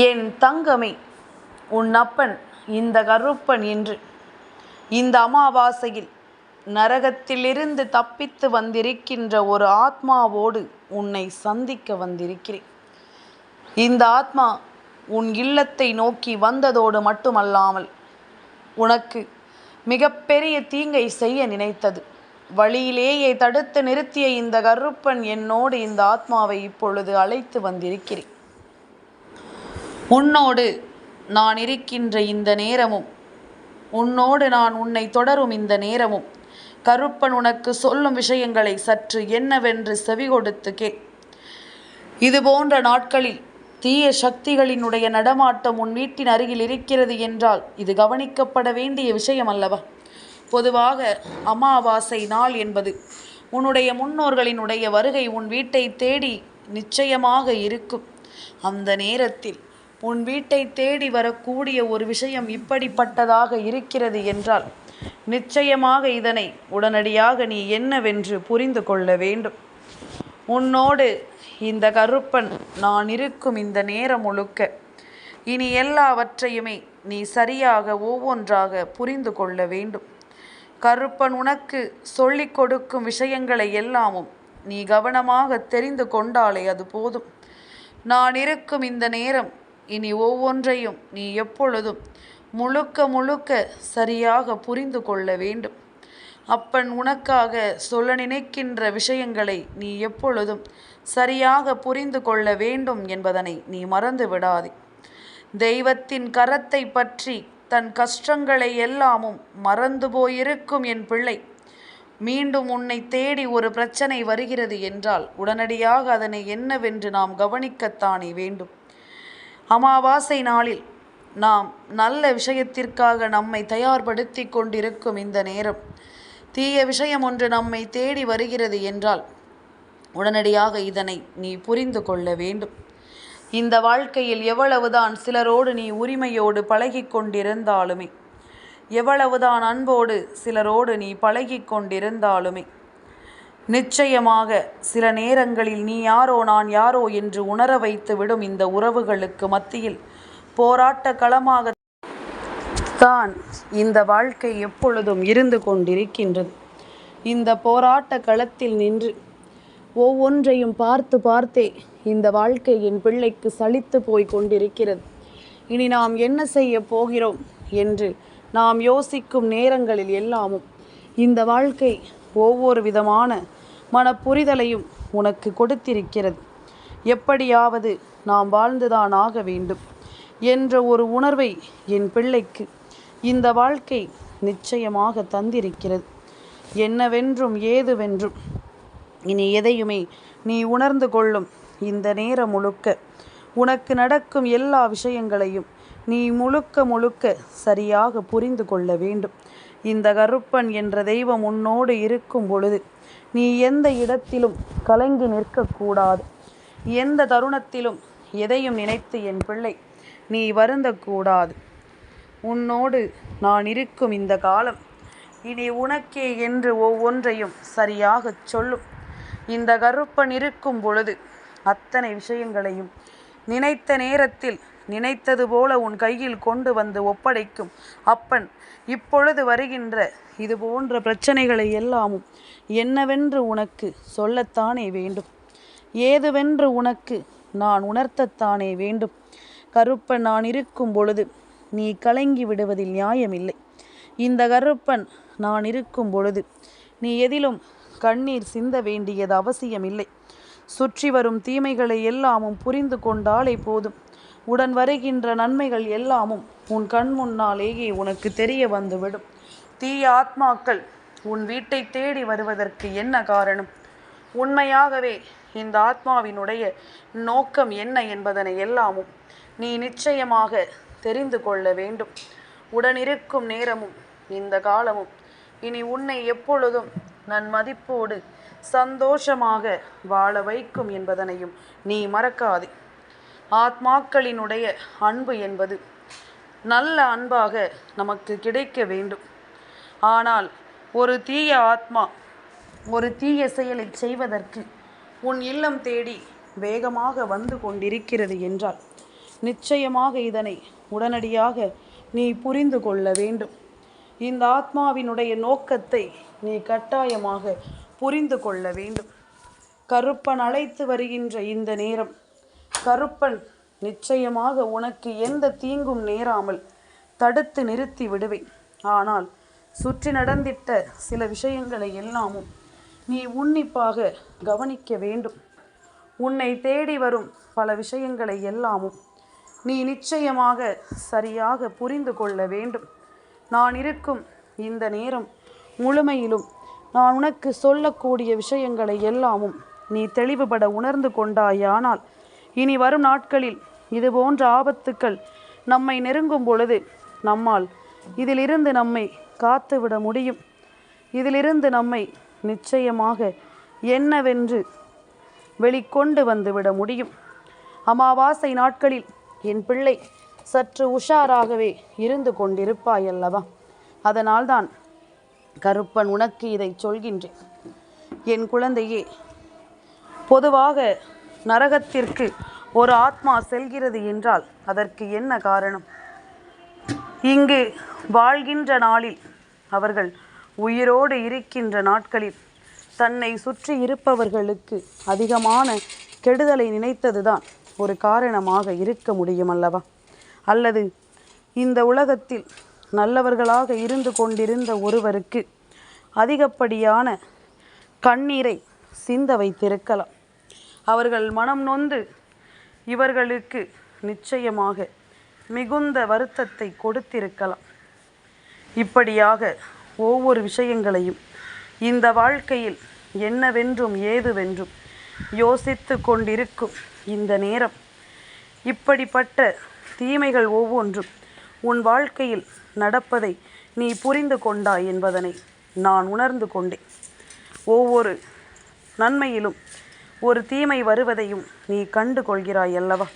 என் தங்கமே, உன் அப்பன் இந்த கருப்பன் என்று இந்த அமாவாசையில் நரகத்திலிருந்து தப்பித்து வந்திருக்கின்ற ஒரு ஆத்மாவோடு உன்னை சந்திக்க வந்திருக்கிறேன். இந்த ஆத்மா உன் இல்லத்தை நோக்கி வந்ததோடு மட்டுமல்லாமல் உனக்கு மிகப்பெரிய தீங்கை செய்ய நினைத்தது. வழியிலேயே தடுத்து நிறுத்திய இந்த கருப்பன் என்னோடு இந்த ஆத்மாவை இப்பொழுது அழைத்து வந்திருக்கிறேன். உன்னோடு நான் இருக்கின்ற இந்த நேரமும், உன்னோடு நான் உன்னை தொடரும் இந்த நேரமும், கருப்பன் உனக்கு சொல்லும் விஷயங்களை சற்று என்னவென்று செவி கொடுத்து கே. இது போன்ற நாட்களில் தீய சக்திகளினுடைய நடமாட்டம் உன் வீட்டின் அருகில் இருக்கிறது என்றால் இது கவனிக்கப்பட வேண்டிய விஷயம் அல்லவா? பொதுவாக அமாவாசை நாள் என்பது உன்னுடைய முன்னோர்களினுடைய வருகை உன் வீட்டை தேடி நிச்சயமாக இருக்கும். அந்த நேரத்தில் உன் வீட்டை தேடி வரக்கூடிய ஒரு விஷயம் இப்படிப்பட்டதாக இருக்கிறது என்றால் நிச்சயமாக இதனை உடனடியாக நீ என்னவென்று புரிந்து கொள்ள வேண்டும். உன்னோடு இந்த கருப்பன் நான் இருக்கும் இந்த நேரம் முழுக்க இனி எல்லாவற்றையுமே நீ சரியாக ஒவ்வொன்றாக புரிந்து கொள்ள வேண்டும். கருப்பன் உனக்கு சொல்லிக் கொடுக்கும் விஷயங்களை எல்லாமும் நீ கவனமாக தெரிந்து கொண்டாலே அது போதும். நான் இருக்கும் இந்த நேரம் இனி ஒவ்வொன்றையும் நீ எப்பொழுதும் முழுக்க சரியாக புரிந்து கொள்ள வேண்டும். அப்பன் உனக்காக சொல்ல நினைக்கின்ற விஷயங்களை நீ எப்பொழுதும் சரியாக புரிந்து கொள்ள வேண்டும் என்பதனை நீ மறந்து விடாதே. தெய்வத்தின் கரத்தை பற்றி தன் கஷ்டங்களை எல்லாமும் மறந்து போயிருக்கும் என் பிள்ளை, மீண்டும் உன்னை தேடி ஒரு பிரச்சனை வருகிறது என்றால் உடனடியாக அதனை என்னவென்று நாம் கவனிக்கத்தானே வேண்டும். அமாவாசை நாளில் நாம் நல்ல விஷயத்திற்காக நம்மை தயார்படுத்தி கொண்டிருக்கும் இந்த நேரம் தீய விஷயம் ஒன்று நம்மை தேடி வருகிறது என்றால் உடனடியாக இதனை நீ புரிந்து கொள்ள வேண்டும். இந்த வாழ்க்கையில் எவ்வளவுதான் சிலரோடு நீ உரிமையோடு பழகி கொண்டிருந்தாலுமே, எவ்வளவுதான் அன்போடு சிலரோடு நீ பழகி கொண்டிருந்தாலுமே, நிச்சயமாக சில நேரங்களில் நீ யாரோ நான் யாரோ என்று உணர வைத்து விடும் இந்த உறவுகளுக்கு மத்தியில் போராட்ட களமாக தான் இந்த வாழ்க்கை எப்பொழுதும் இருந்து கொண்டிருக்கின்றது. இந்த போராட்ட களத்தில் நின்று ஒவ்வொன்றையும் பார்த்தே இந்த வாழ்க்கை என் பிள்ளைக்கு சலித்து போய் கொண்டிருக்கிறது. இனி நாம் என்ன செய்ய போகிறோம் என்று நாம் யோசிக்கும் நேரங்களில் எல்லாமும் இந்த வாழ்க்கை ஒவ்வொரு விதமான மனப்புரிதலையும் உனக்கு கொடுத்திருக்கிறது. எப்படியாவது நாம் வாழ்ந்துதான் ஆக வேண்டும் என்ற ஒரு உணர்வை என் பிள்ளைக்கு இந்த வாழ்க்கை நிச்சயமாக தந்திருக்கிறது. என்னவென்றும் ஏதுவென்றும் இனி எதையுமே நீ உணர்ந்து கொள்ளும் இந்த நேரம் முழுக்க உனக்கு நடக்கும் எல்லா விஷயங்களையும் நீ முழுக்க சரியாக புரிந்து கொள்ள வேண்டும். இந்த கருப்பன் என்ற தெய்வம் உன்னோடு இருக்கும் பொழுது நீ எந்த இடத்திலும் கலங்கி நிற்கக்கூடாது. எந்த தருணத்திலும் எதையும் நினைத்து என் பிள்ளை நீ வருந்தக்கூடாது. உன்னோடு நான் இருக்கும் இந்த காலம் இனி உனக்கே என்று ஒவ்வொன்றையும் சரியாக சொல்லும். இந்த கருப்பன் இருக்கும் பொழுது அத்தனை விஷயங்களையும் நினைத்த நேரத்தில் நினைத்தது போல உன் கையில் கொண்டு வந்து ஒப்படைக்கும் அப்பன் இப்பொழுது வருகின்ற இது போன்ற பிரச்சனைகளை எல்லாமும் என்னவென்று உனக்கு சொல்லத்தானே வேண்டும், ஏதுவென்று உனக்கு நான் உணர்த்தத்தானே வேண்டும். கருப்பன் நான் இருக்கும் பொழுது நீ கலங்கி விடுவதில் நியாயமில்லை. இந்த கருப்பன் நான் இருக்கும் பொழுது நீ எதிலும் கண்ணீர் சிந்த வேண்டியது அவசியமில்லை. சுற்றி வரும் தீமைகளை எல்லாமும் புரிந்து கொண்டாலே போதும். உடன் வருகின்ற நன்மைகள் எல்லாமும் உன் கண் முன்னாலேயே உனக்கு தெரிய வந்துவிடும். தீய ஆத்மாக்கள் உன் வீட்டை தேடி வருவதற்கு என்ன காரணம்? உண்மையாகவே இந்த ஆத்மாவினுடைய நோக்கம் என்ன என்பதனை எல்லாமும் நீ நிச்சயமாக தெரிந்து கொள்ள வேண்டும். உடனிருக்கும் நேரமும் இந்த காலமும் இனி உன்னை எப்பொழுதும் நன்மதிப்போடு சந்தோஷமாக வாழ வைக்கும் என்பதனையும் நீ மறக்காதே. ஆத்மாக்களினுடைய அன்பு என்பது நல்ல அன்பாக நமக்கு கிடைக்க வேண்டும். ஆனால் ஒரு தீய ஆத்மா ஒரு தீய செயலை செய்வதற்கு உன் இல்லம் தேடி வேகமாக வந்து கொண்டிருக்கிறது என்றால் நிச்சயமாக இதனை உடனடியாக நீ புரிந்து கொள்ள வேண்டும். இந்த ஆத்மாவினுடைய நோக்கத்தை நீ கட்டாயமாக புரிந்து கொள்ள வேண்டும். கருப்பன் அழைத்து வருகின்ற இந்த நேரம், கருப்பன் நிச்சயமாக உனக்கு எந்த தீங்கும் நேராமல் தடுத்து நிறுத்தி விடுவேன். ஆனால் சுற்றி நடந்திட்ட சில விஷயங்களை எல்லாமும் நீ உன்னிப்பாக கவனிக்க வேண்டும். உன்னை தேடி வரும் பல விஷயங்களை எல்லாமும் நீ நிச்சயமாக சரியாக புரிந்து கொள்ள வேண்டும். நான் இருக்கும் இந்த நேரம் முழுமையிலும் நான் உனக்கு சொல்லக்கூடிய விஷயங்களை எல்லாமும் நீ தெளிவுபட உணர்ந்து கொண்டாயானால் இனி வரும் நாட்களில் இது போன்ற ஆபத்துக்கள் நம்மை நெருங்கும் பொழுது நம்மால் இதிலிருந்து நம்மை காத்துவிட முடியும். இதிலிருந்து நம்மை நிச்சயமாக என்னவென்று வெளிக்கொண்டு வந்துவிட முடியும். அமாவாசை நாட்களில் என் பிள்ளை சற்று உஷாராகவே இருந்து கொண்டிருப்பாயல்லவா? அதனால்தான் கருப்பன் உனக்கு இதை சொல்கின்றேன். என் குழந்தையே, பொதுவாக நரகத்திற்கு ஒரு ஆத்மா செல்கிறது என்றால் அதற்கு என்ன காரணம்? இங்கு வாழ்கின்ற நாளில், அவர்கள் உயிரோடு இருக்கின்ற நாட்களில் தன்னை சுற்றி இருப்பவர்களுக்கு அதிகமான கெடுதலை நினைத்ததுதான் ஒரு காரணமாக இருக்க முடியும் அல்லவா? அல்லது இந்த உலகத்தில் நல்லவர்களாக இருந்து கொண்டிருந்த ஒருவருக்கு அதிகப்படியான கண்ணீரை சிந்த வைத்திருக்கலாம். அவர்கள் மனம் நொந்து இவர்களுக்கு நிச்சயமாக மிகுந்த வருத்தத்தை கொடுத்திருக்கலாம். இப்படியாக ஒவ்வொரு விஷயங்களையும் இந்த வாழ்க்கையில் என்னவென்றும் ஏதுவென்றும் யோசித்து கொண்டிருக்கும் இந்த நேரம், இப்படிப்பட்ட தீமைகள் ஒவ்வொன்றும் உன் வாழ்க்கையில் நடப்பதை நீ புரிந்து கொண்டாய் என்பதனை நான் உணர்ந்து கொண்டேன். ஒவ்வொரு நன்மையிலும் ஒரு தீமை வருவதையும் நீ கண்டு கொள்கிறாய் அல்லவா?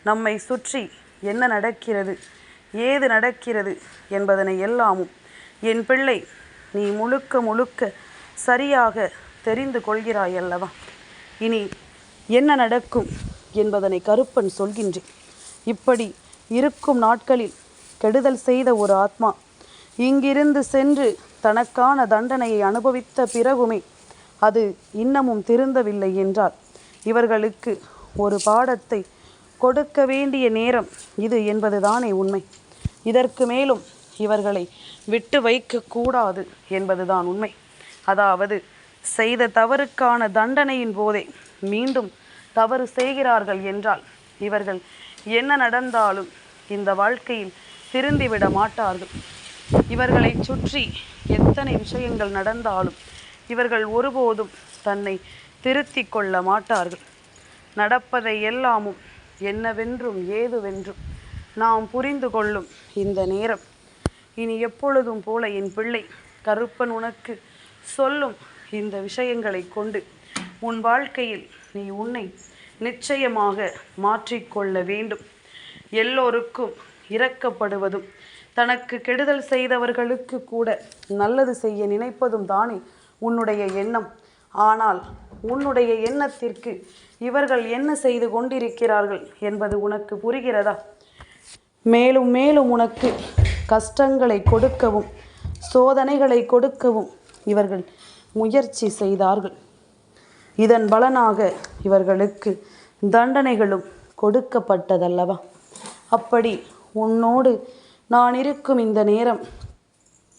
நம்மை சுற்றி என்ன நடக்கிறது, ஏது நடக்கிறது என்பதனை எல்லாமும் என் பிள்ளை நீ முழுக்க முழுக்க சரியாக தெரிந்து கொள்கிறாய் அல்லவா? இனி என்ன நடக்கும் என்பதனை கருப்பன் சொல்கின்றேன். இப்படி இருக்கும் நாட்களில் கெடுதல் செய்த ஒரு ஆத்மா இங்கிருந்து சென்று தனக்கான தண்டனையை அனுபவித்த பிறகுமே அது இன்னமும் திருந்தவில்லை என்றால் இவர்களுக்கு ஒரு பாடத்தை கொடுக்க வேண்டிய நேரம் இது என்பதுதானே உண்மை. இதற்கு மேலும் இவர்களை விட்டு வைக்கக்கூடாது என்பதுதான் உண்மை. அதாவது செய்த தவறுக்கான தண்டனையின் போதே மீண்டும் தவறு செய்கிறார்கள் என்றால் இவர்கள் என்ன நடந்தாலும் இந்த வாழ்க்கையில் திருந்திவிட மாட்டார்கள். இவர்களை சுற்றி எத்தனை விஷயங்கள் நடந்தாலும் இவர்கள் ஒருபோதும் தன்னை திருத்தி கொள்ள மாட்டார்கள். நடப்பதை எல்லாமும் என்னவென்றும் ஏதுவென்றும் நாம் புரிந்து கொள்ளும் இந்த நேரம் இனி எப்பொழுதும் போல என் பிள்ளை கருப்பன் உனக்கு சொல்லும் இந்த விஷயங்களை கொண்டு உன் வாழ்க்கையில் நீ உன்னை நிச்சயமாக மாற்றிக்கொள்ள வேண்டும். எல்லோருக்கும் இரக்கப்படுவதும் தனக்கு கெடுதல் செய்தவர்களுக்கு கூட நல்லது செய்ய நினைப்பதும் தானே உன்னுடைய எண்ணம். ஆனால் உன்னுடைய எண்ணத்திற்கு இவர்கள் என்ன செய்து கொண்டிருக்கிறார்கள் என்பது உனக்கு புரிகிறதா? மேலும் மேலும் உனக்கு கஷ்டங்களை கொடுக்கவும் சோதனைகளை கொடுக்கவும் இவர்கள் முயற்சி செய்தார்கள். இதன் பலனாக இவர்களுக்கு தண்டனைகளும் கொடுக்கப்பட்டதல்லவா? அப்படி உன்னோடு நான் இருக்கும் இந்த நேரம்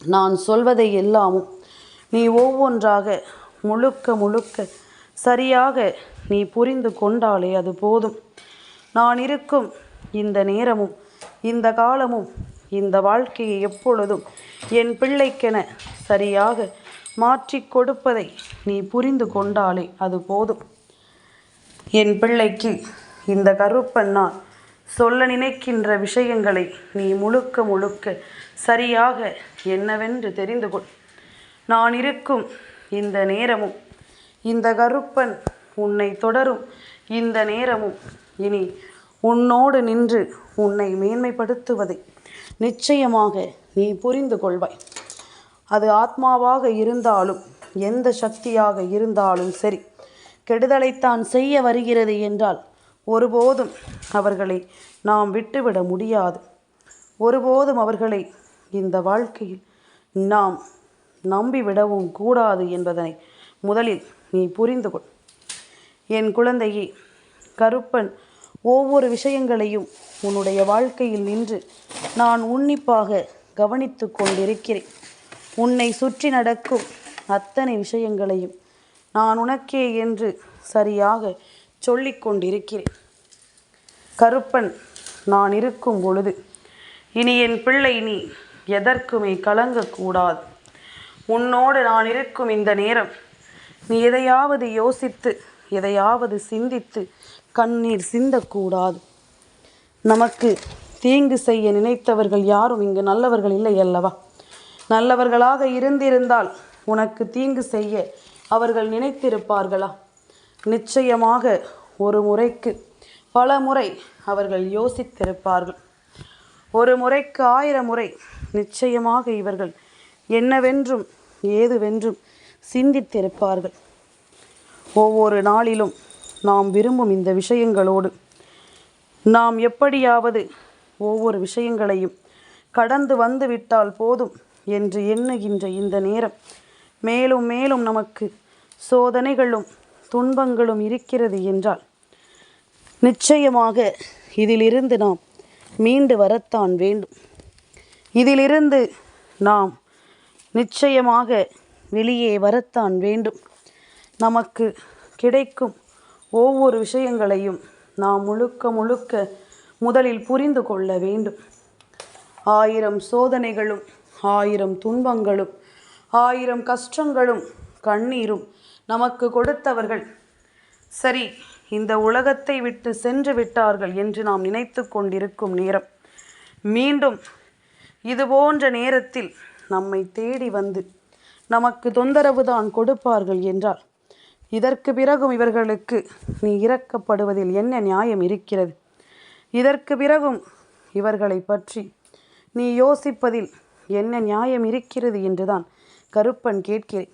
நான் சொல்வதை எல்லாமும் நீ ஒவ்வொன்றாக முழுக்க முழுக்க சரியாக நீ புரிந்து கொண்டாலே அது போதும். நான் இருக்கும் இந்த நேரமும் இந்த காலமும் இந்த வாழ்க்கையை எப்பொழுதும் என் பிள்ளைக்கென சரியாக மாற்றி கொடுப்பதை நீ புரிந்து கொண்டாலே அது போதும். என் பிள்ளைக்கு இந்த கருப்பன் நான் சொல்ல நினைக்கின்ற விஷயங்களை நீ முழுக்க முழுக்க சரியாக என்னவென்று தெரிந்து கொள். நான் இருக்கும் இந்த நேரமும் இந்த கருப்பன் உன்னை தொடரும் இந்த நேரமும் இனி உன்னோடு நின்று உன்னை மேன்மைப்படுத்துவதை நிச்சயமாக நீ புரிந்து கொள்வாய். அது ஆத்மாவாக இருந்தாலும் எந்த சக்தியாக இருந்தாலும் சரி, கெடுதலைத்தான் செய்ய வருகிறது என்றால் ஒருபோதும் அவர்களை நாம் விட்டுவிட முடியாது. ஒருபோதும் அவர்களை இந்த வாழ்க்கையில் நாம் நம்பிவிடவும் கூடாது என்பதனை முதலில் நீ புரிந்து கொள். என் குழந்தையே, கருப்பன் ஒவ்வொரு விஷயங்களையும் உன்னுடைய வாழ்க்கையில் நின்று நான் உன்னிப்பாக கவனித்து கொண்டிருக்கிறேன். உன்னை சுற்றி நடக்கும் அத்தனை விஷயங்களையும் நான் உனக்கே என்று சரியாக சொல்லிக் கொண்டிருக்கிறேன். கருப்பன் நான் இருக்கும் பொழுது இனி என் பிள்ளை நீ எதற்குமே கலங்கக்கூடாது. உன்னோடு நான் இருக்கும் இந்த நேரம் நீ எதையாவது யோசித்து எதையாவது சிந்தித்து கண்ணீர் சிந்தக்கூடாது. நமக்கு தீங்கு செய்ய நினைத்தவர்கள் யாரும் இங்கு நல்லவர்கள் இல்லை அல்லவா? நல்லவர்களாக இருந்திருந்தால் உனக்கு தீங்கு செய்ய அவர்கள் நினைத்திருப்பார்களா? நிச்சயமாக ஒரு முறைக்கு பல முறை அவர்கள் யோசித்திருப்பார்கள். ஒரு முறைக்கு 1000 முறை நிச்சயமாக இவர்கள் என்னவென்றும் ஏதுவென்றும் சிந்தித்திருப்பார்கள். ஒவ்வொரு நாளிலும் நாம் விரும்பும் இந்த விஷயங்களோடு நாம் எப்படியாவது ஒவ்வொரு விஷயங்களையும் கடந்து வந்து விட்டால் போதும் என்று எண்ணுகின்ற இந்த நேரம் மேலும் மேலும் நமக்கு சோதனைகளும் துன்பங்களும் இருக்கிறது என்றால் நிச்சயமாக இதிலிருந்து நாம் மீண்டு வரத்தான் வேண்டும். இதிலிருந்து நாம் நிச்சயமாக வெளியே வரத்தான் வேண்டும். நமக்கு கிடைக்கும் ஒவ்வொரு விஷயங்களையும் நாம் முழுக்க முழுக்க முதலில் புரிந்து கொள்ள வேண்டும். 1000 சோதனைகளும் 1000 துன்பங்களும் 1000 கஷ்டங்களும் கண்ணீரும் நமக்கு கொடுத்தவர்கள் சரி இந்த உலகத்தை விட்டு சென்று விட்டார்கள் என்று நாம் நினைத்து கொண்டிருக்கும் நேரம் மீண்டும் இதுபோன்ற நேரத்தில் நம்மை தேடி வந்து நமக்கு தொந்தரவு தான் கொடுப்பார்கள் என்றால் இதற்கு பிறகும் இவர்களுக்கு நீ இரக்கப்படுவதில் என்ன நியாயம் இருக்கிறது? இதற்கு பிறகும் இவர்களை பற்றி நீ யோசிப்பதில் என்ன நியாயம் இருக்கிறது என்றுதான் கருப்பன் கேட்கிறேன்.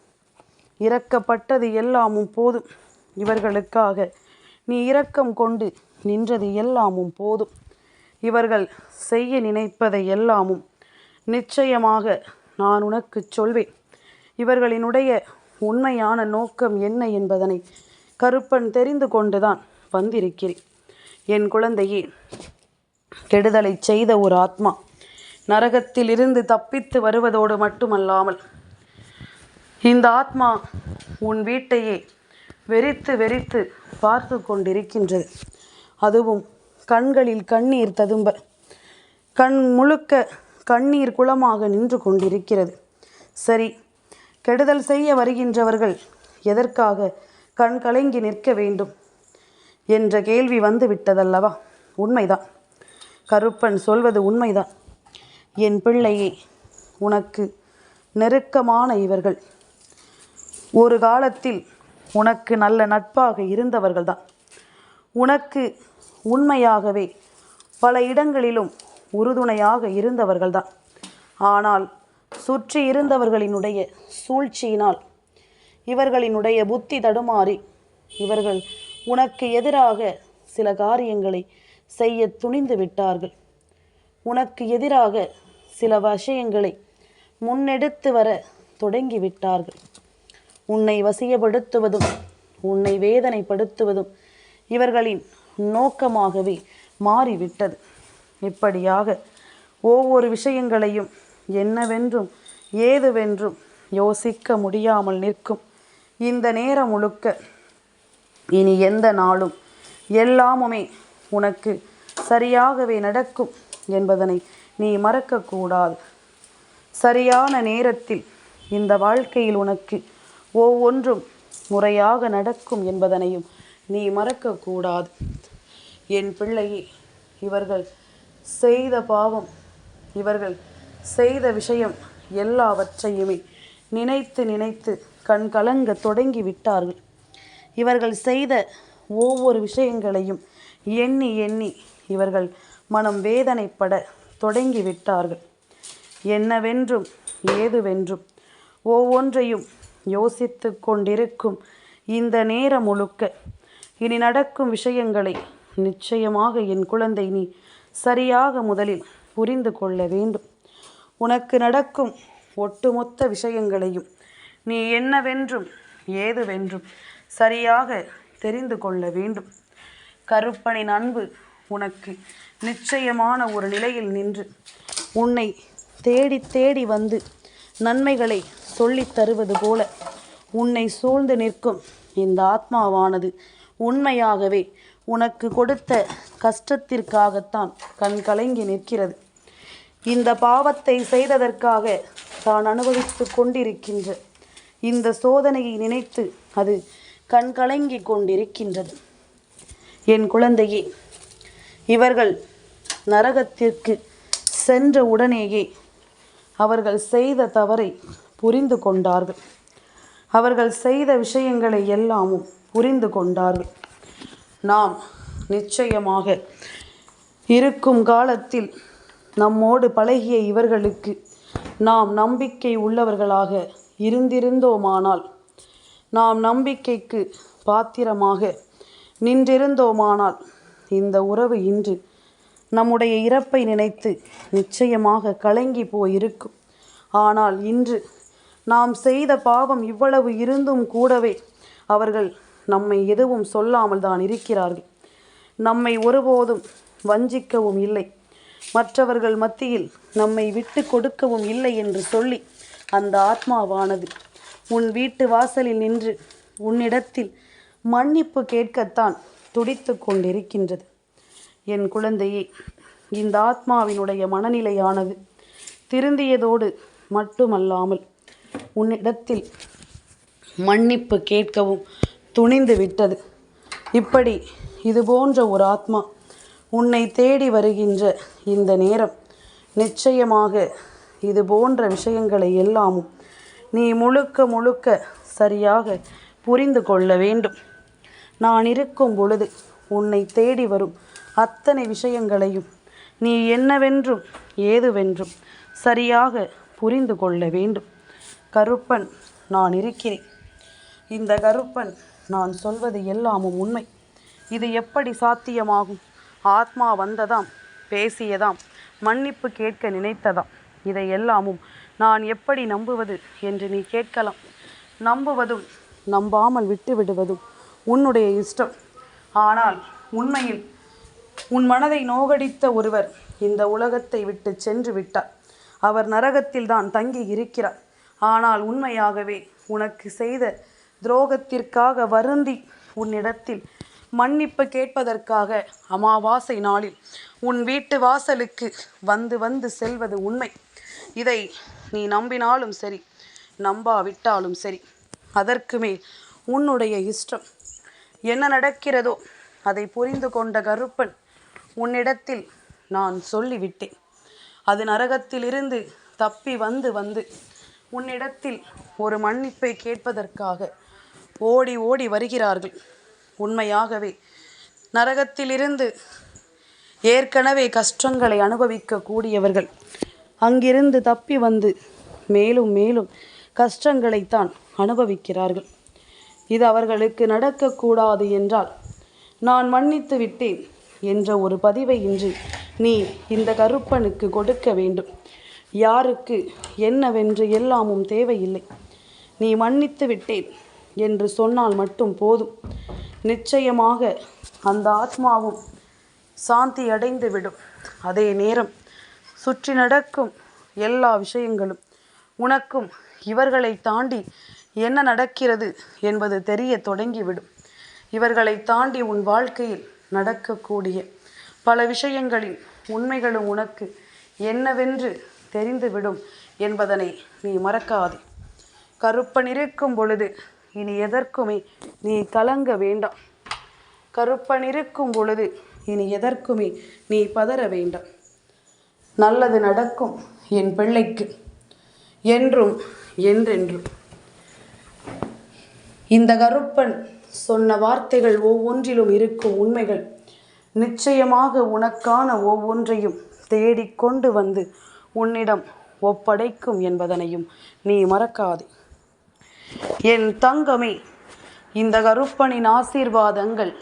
இரக்கப்பட்டது எல்லாமும் போதும். இவர்களுக்காக நீ இரக்கம் கொண்டு நின்றது எல்லாமும் போதும். இவர்கள் செய்ய நினைப்பதை எல்லாமும் நிச்சயமாக நான் உனக்கு சொல்வேன். இவர்களினுடைய உண்மையான நோக்கம் என்ன என்பதனை கருப்பன் தெரிந்து கொண்டுதான் வந்திருக்கிறேன். என் குழந்தையே, கெடுதலை செய்த ஒரு ஆத்மா நரகத்தில் இருந்து தப்பித்து வருவதோடு மட்டுமல்லாமல் இந்த ஆத்மா உன் வீட்டையே வெறித்து வெறித்து பார்த்து கொண்டிருக்கின்றது. அதுவும் கண்களில் கண்ணீர் ததும்ப கண் முழுக்க கண்ணீர் குளமாக நின்று கொண்டிருக்கிறது. சரி, கெடுதல் செய்ய வருகின்றவர்கள் எதற்காக கண் கலங்கி நிற்க வேண்டும் என்ற கேள்வி வந்து விட்டதல்லவா? உண்மைதான், கருப்பன் சொல்வது உண்மைதான். என் பிள்ளையே, உனக்கு நெருக்கமான இவர்கள் ஒரு காலத்தில் உனக்கு நல்ல நட்பாக இருந்தவர்கள்தான். உனக்கு உண்மையாகவே பல இடங்களிலும் உறுதுணையாக இருந்தவர்கள்தான். ஆனால் சுற்றி இருந்தவர்களினுடைய சூழ்ச்சியினால் இவர்களினுடைய புத்தி தடுமாறி இவர்கள் உனக்கு எதிராக சில காரியங்களை செய்ய துணிந்து விட்டார்கள். உனக்கு எதிராக சில விஷயங்களை முன்னெடுத்து வர தொடங்கிவிட்டார்கள். உன்னை வசியப்படுத்துவதும் உன்னை வேதனைப்படுத்துவதும் இவர்களின் நோக்கமாகவே மாறிவிட்டது. இப்படியாக ஒவ்வொரு விஷயங்களையும் என்னவென்றும் ஏதுவென்றும் யோசிக்க முடியாமல் நிற்கும் இந்த நேரம் முழுக்க இனி எந்த நாளும் எல்லாமுமே உனக்கு சரியாகவே நடக்கும் என்பதனை நீ மறக்கக்கூடாது. சரியான நேரத்தில் இந்த வாழ்க்கையில் உனக்கு ஒவ்வொன்றும் முறையாக நடக்கும் என்பதனையும் நீ மறக்கக்கூடாது. என் பிள்ளையே, இவர்கள் செய்த பாவம், இவர்கள் செய்த விஷயம் எல்லாவற்றையுமே நினைத்து நினைத்து கண் கலங்க தொடங்கி விட்டார்கள். இவர்கள் செய்த ஒவ்வொரு விஷயங்களையும் எண்ணி எண்ணி இவர்கள் மனம் வேதனைப்பட தொடங்கி விட்டார்கள். என்னவென்றும் ஏதுவென்றும் ஒவ்வொன்றையும் யோசித்து கொண்டிருக்கும் இந்த நேரம் முழுக்க இனி நடக்கும் விஷயங்களை நிச்சயமாக என் குழந்தை நீ சரியாக முதலில் புரிந்து கொள்ள வேண்டும். உனக்கு நடக்கும் ஒட்டுமொத்த விஷயங்களையும் நீ என்னவென்றும் ஏதுவென்றும் சரியாக தெரிந்து கொள்ள வேண்டும். கருப்பனின் அன்பு உனக்கு நிச்சயமான ஒரு நிலையில் நின்று உன்னை தேடி தேடி வந்து நன்மைகளை சொல்லித் தருவது போல உன்னை சூழ்ந்து நிற்கும் இந்த ஆத்மாவானது உண்மையாகவே உனக்கு கொடுத்த கஷ்டத்திற்காகத்தான் கண் கலங்கி நிற்கிறது. இந்த பாவத்தை செய்ததற்காக தான் அனுபவித்து கொண்டிருக்கின்ற இந்த சோதனையை நினைத்து அது கண் கலங்கி கொண்டிருக்கின்றது. என் குழந்தையே, இவர்கள் நரகத்திற்கு சென்ற உடனேயே அவர்கள் செய்த தவறை புரிந்து கொண்டார்கள். அவர்கள் செய்த விஷயங்களை எல்லாமும் புரிந்து கொண்டார்கள். நாம் நிச்சயமாக இருக்கும் காலத்தில் நம்மோடு பழகிய இவர்களுக்கு நாம் நம்பிக்கை உள்ளவர்களாக இருந்திருந்தோமானால், நாம் நம்பிக்கைக்கு பாத்திரமாக நின்றிருந்தோமானால், இந்த உறவு இன்று நம்முடைய இறப்பை நினைத்து நிச்சயமாக கலங்கி போயிருக்கும். ஆனால் இன்று நாம் செய்த பாவம் இவ்வளவு இருந்தும் கூடவே அவர்கள் நம்மை எதுவும் சொல்லாமல் தான் இருக்கிறார்கள். நம்மை ஒருபோதும் வஞ்சிக்கவும் இல்லை, மற்றவர்கள் மத்தியில் நம்மை விட்டு கொடுக்கவும் இல்லை என்று சொல்லி அந்த ஆத்மாவானது உன் வீட்டு வாசலில் நின்று உன்னிடத்தில் மன்னிப்பு கேட்கத்தான் துடித்து கொண்டிருக்கின்றது. என் குழந்தையே, இந்த ஆத்மாவினுடைய மனநிலையானது திருந்தியதோடு மட்டுமல்லாமல் உன்னிடத்தில் மன்னிப்பு கேட்கவும் துணிந்து விட்டது. இப்படி இது போன்ற ஒரு ஆத்மா உன்னை தேடி வருகின்ற இந்த நேரம் நிச்சயமாக இது போன்ற விஷயங்களை எல்லாமும் நீ முழுக்க முழுக்க சரியாக புரிந்து கொள்ள வேண்டும். நான் இருக்கும் பொழுது உன்னை தேடி வரும் அத்தனை விஷயங்களையும் நீ என்னவென்றும் ஏதுவென்றும் சரியாக புரிந்து கொள்ள வேண்டும். கருப்பன் நான் இருக்கிறேன். இந்த கருப்பன் நான் சொல்வது எல்லாமும் உண்மை. இது எப்படி சாத்தியமாகும்? ஆத்மா வந்ததாம், பேசியதாம், மன்னிப்பு கேட்க நினைத்ததாம். இதை எல்லாமும் நான் எப்படி நம்புவது என்று நீ கேட்கலாம். நம்புவதும் நம்பாமல் விட்டு விடுவதும் உன்னுடைய இஷ்டம். ஆனால் உண்மையில் உன் மனதை நோகடித்த ஒருவர் இந்த உலகத்தை விட்டு சென்று விட்டார். அவர் நரகத்தில் தான் தங்கி இருக்கிறார். ஆனால் உண்மையாகவே உனக்கு செய்த துரோகத்திற்காக வருந்தி உன்னிடத்தில் மன்னிப்பு கேட்பதற்காக அமாவாசை நாளில் உன் வீட்டு வாசலுக்கு வந்து வந்து செல்வது உண்மை. இதை நீ நம்பினாலும் சரி, நம்பாவிட்டாலும் சரி, அதற்கு மேல் உன்னுடைய இஷ்டம். என்ன நடக்கிறதோ அதை புரிந்து கொண்ட கருப்பன் உன்னிடத்தில் நான் சொல்லிவிட்டேன். அது நரகத்திலிருந்து தப்பி வந்து வந்து உன்னிடத்தில் ஒரு மன்னிப்பை கேட்பதற்காக ஓடி ஓடி வருகிறார்கள். உண்மையாகவே நரகத்திலிருந்து ஏற்கனவே கஷ்டங்களை அனுபவிக்க கூடியவர்கள் அங்கிருந்து தப்பி வந்து மேலும் மேலும் கஷ்டங்களைத்தான் அனுபவிக்கிறார்கள். இது அவர்களுக்கு நடக்கக்கூடாது என்றால் நான் மன்னித்து விட்டேன் என்ற ஒரு பதிவை இன்று நீ இந்த கருப்பனுக்கு கொடுக்க வேண்டும். யாருக்கு என்னவென்று எல்லாமும் தேவையில்லை. நீ மன்னித்து விட்டேன் என்று சொன்னால் மட்டும் போதும். நிச்சயமாக அந்த ஆத்மாவும் சாந்தி அடைந்து விடும். அதே நேரம் சுற்றி நடக்கும் எல்லா விஷயங்களும் உனக்கும் இவர்களை தாண்டி என்ன நடக்கிறது என்பது தெரிய தொடங்கிவிடும். இவர்களை தாண்டி உன் வாழ்க்கையில் நடக்கக்கூடிய பல விஷயங்களின் உண்மைகளும் உனக்கு என்னவென்று தெரிந்துவிடும் என்பதனை நீ மறக்காதே. கருப்பன் இருக்கும் பொழுது இனி எதற்குமே நீ கலங்க வேண்டாம். கருப்பன் இருக்கும் பொழுது இனி எதற்குமே நீ பதற வேண்டாம். நல்லது நடக்கும் என் பிள்ளைக்கு என்றும் என்றென்றும். இந்த கருப்பன் சொன்ன வார்த்தைகள் ஒவ்வொன்றிலும் இருக்கும் உண்மைகள் நிச்சயமாக உனக்கான ஒவ்வொன்றையும் தேடிக்கொண்டு வந்து உன்னிடம் ஒப்படைக்கும் என்பதனையும் நீ மறக்காதே. என் தங்கமே, இந்த கருப்பனின் ஆசீர்வாதங்கள்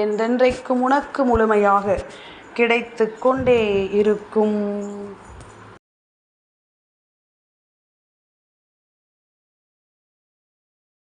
என்றென்றைக்கும் உனக்கு முழுமையாக கிடைத்து கொண்டே இருக்கும்.